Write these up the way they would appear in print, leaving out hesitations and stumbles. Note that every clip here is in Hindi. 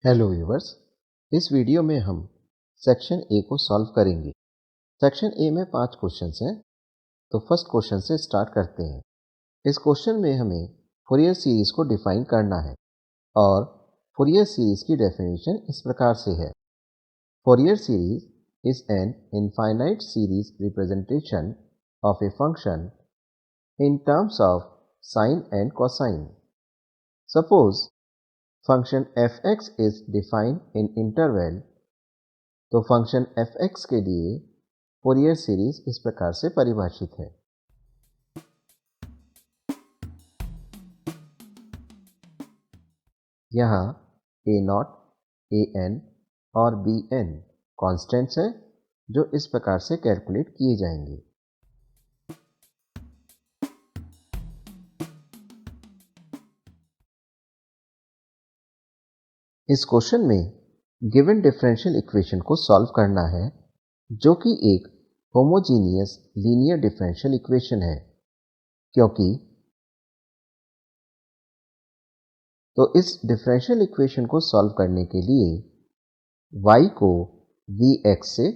हेलो व्यूवर्स, इस वीडियो में हम सेक्शन ए को सॉल्व करेंगे। सेक्शन ए में 5 क्वेश्चंस हैं, तो फर्स्ट क्वेश्चन से स्टार्ट करते हैं। इस क्वेश्चन में हमें फूरियर सीरीज को डिफाइन करना है और फूरियर सीरीज की डेफिनेशन इस प्रकार से है। Fourier series is an infinite series representation of a function in terms of sine and cosine. Suppose function f(x) is defined in interval, तो फंक्शन f(x) के लिए फूरियर सीरीज इस प्रकार से परिभाषित है। यहाँ a0, an और bn कॉन्स्टेंट्स हैं जो इस प्रकार से कैलकुलेट किए जाएंगे। इस क्वेश्चन में गिवन डिफरेंशियल इक्वेशन को सॉल्व करना है, जो कि एक होमोजीनियस लीनियर डिफरेंशियल इक्वेशन है, क्योंकि तो इस डिफरेंशियल इक्वेशन को सॉल्व करने के लिए y को vx से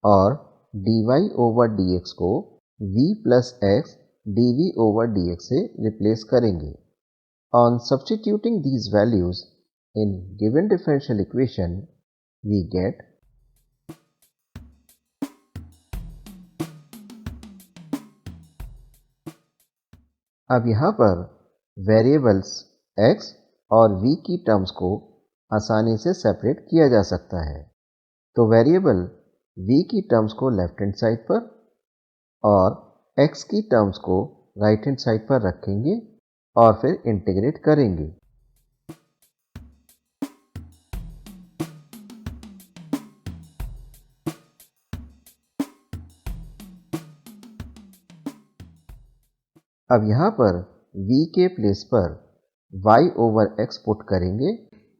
और dy ओवर dx को v plus x dv over dx से रिप्लेस करेंगे। On substituting these values in given differential equation, we get अब यहाँ पर वेरिएबल्स x और v की टर्म्स को आसानी से सेपरेट किया जा सकता है। तो वेरिएबल v की टर्म्स को लेफ्ट हैंड साइड पर और x की टर्म्स को राइट हैंड साइड पर रखेंगे और फिर इंटीग्रेट करेंगे। अब यहाँ पर v के प्लेस पर y ओवर x पुट करेंगे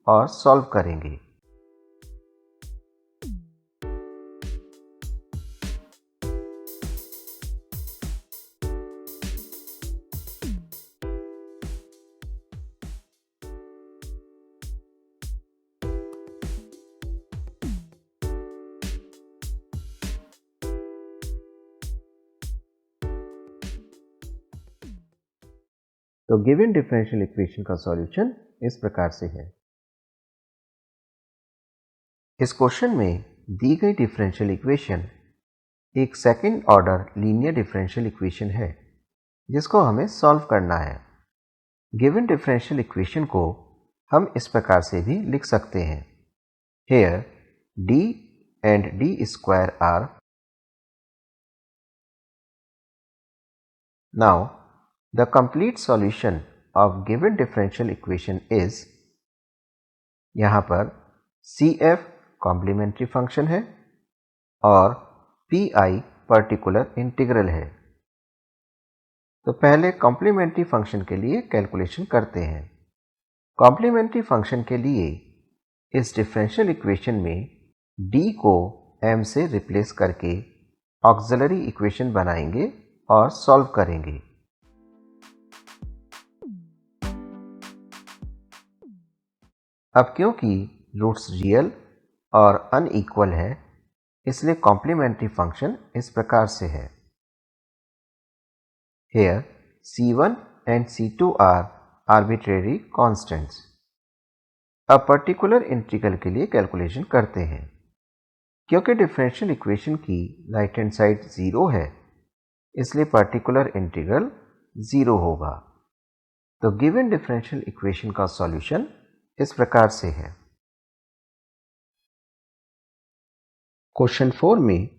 और सॉल्व करेंगे। तो गिवन डिफरेंशियल इक्वेशन का सॉल्यूशन इस प्रकार से है। इस क्वेश्चन में दी गई डिफरेंशियल इक्वेशन एक second order linear differential equation है, जिसको हमें सॉल्व करना है। गिवन डिफरेंशियल इक्वेशन को हम इस प्रकार से भी लिख सकते हैं। Here d and d square are now the complete solution of given differential equation is, यहाँ पर CF कॉम्प्लीमेंट्री फंक्शन है और PI पर्टिकुलर इंटीग्रल है। तो पहले कॉम्प्लीमेंट्री फंक्शन के लिए कैलकुलेशन करते हैं। कॉम्प्लीमेंट्री फंक्शन के लिए इस डिफरेंशियल इक्वेशन में d को m से रिप्लेस करके ऑक्सिलरी इक्वेशन बनाएंगे और सॉल्व करेंगे। अब क्योंकि रूट्स रियल और अनइक्वल है, इसलिए कॉम्प्लीमेंट्री फंक्शन इस प्रकार से है। Here C1 and C2 are arbitrary constants। अब पर्टिकुलर इंटीग्रल के लिए कैलकुलेशन करते हैं। क्योंकि डिफरेंशियल इक्वेशन की राइट हैंड साइड 0 है, इसलिए पर्टिकुलर इंटीग्रल 0 होगा। तो गिवन डिफरेंशियल इक्वेशन का सॉल्यूशन इस प्रकार से है। क्वेश्चन 4 में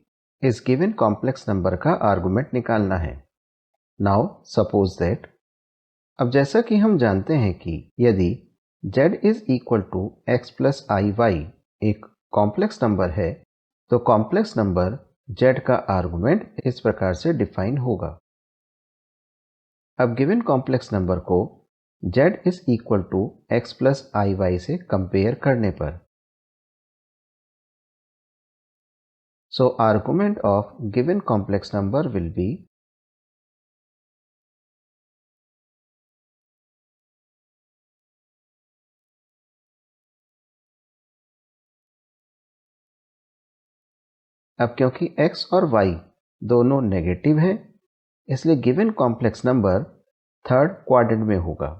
इस गिवन कॉम्प्लेक्स नंबर का आर्गुमेंट निकालना है। नाउ सपोज दैट, अब जैसा कि हम जानते हैं कि यदि z is equal to x plus I Y एक कॉम्प्लेक्स नंबर है, तो कॉम्प्लेक्स नंबर z का आर्गुमेंट इस प्रकार से डिफाइन होगा। अब गिवन कॉम्प्लेक्स नंबर को z is equal to x plus I Y से कंपेयर करने पर, so argument of given complex number will be अब क्योंकि x और y दोनों नेगेटिव हैं, इसलिए given complex number third quadrant में होगा,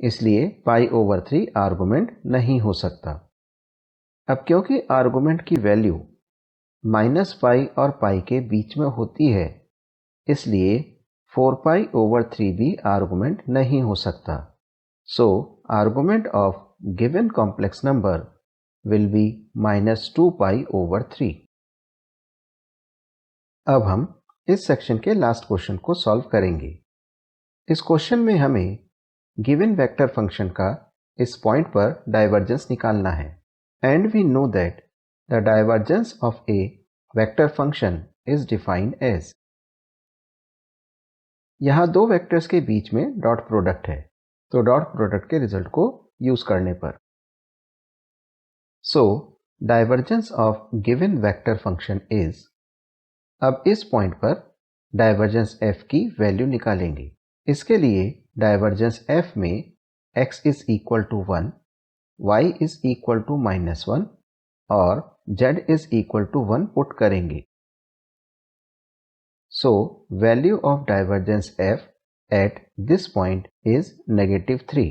इसलिए π/3 आर्गुमेंट नहीं हो सकता। अब क्योंकि आर्गुमेंट की वैल्यू -π और π के बीच में होती है, इसलिए 4π/3 भी आर्गुमेंट नहीं हो सकता। So argument of given complex number will be -2π/3। अब हम इस सेक्शन के लास्ट क्वेश्चन को सॉल्व करेंगे। इस क्वेश्चन में हमें गिवन वेक्टर फंक्शन का इस पॉइंट पर डाइवर्जेंस निकालना है, and we know that the divergence of a vector function is defined as. यहाँ दो वेक्टर्स के बीच में डॉट प्रोडक्ट है, तो डॉट प्रोडक्ट के रिजल्ट को यूज करने पर so divergence of given vector function is. अब इस पॉइंट पर डाइवर्जेंस f की वैल्यू निकालेंगे। इसके लिए डाइवर्जेंस f में x is equal to 1, y is equal to -1 और z is equal to 1 put करेंगे। So value of divergence f at this point is -3।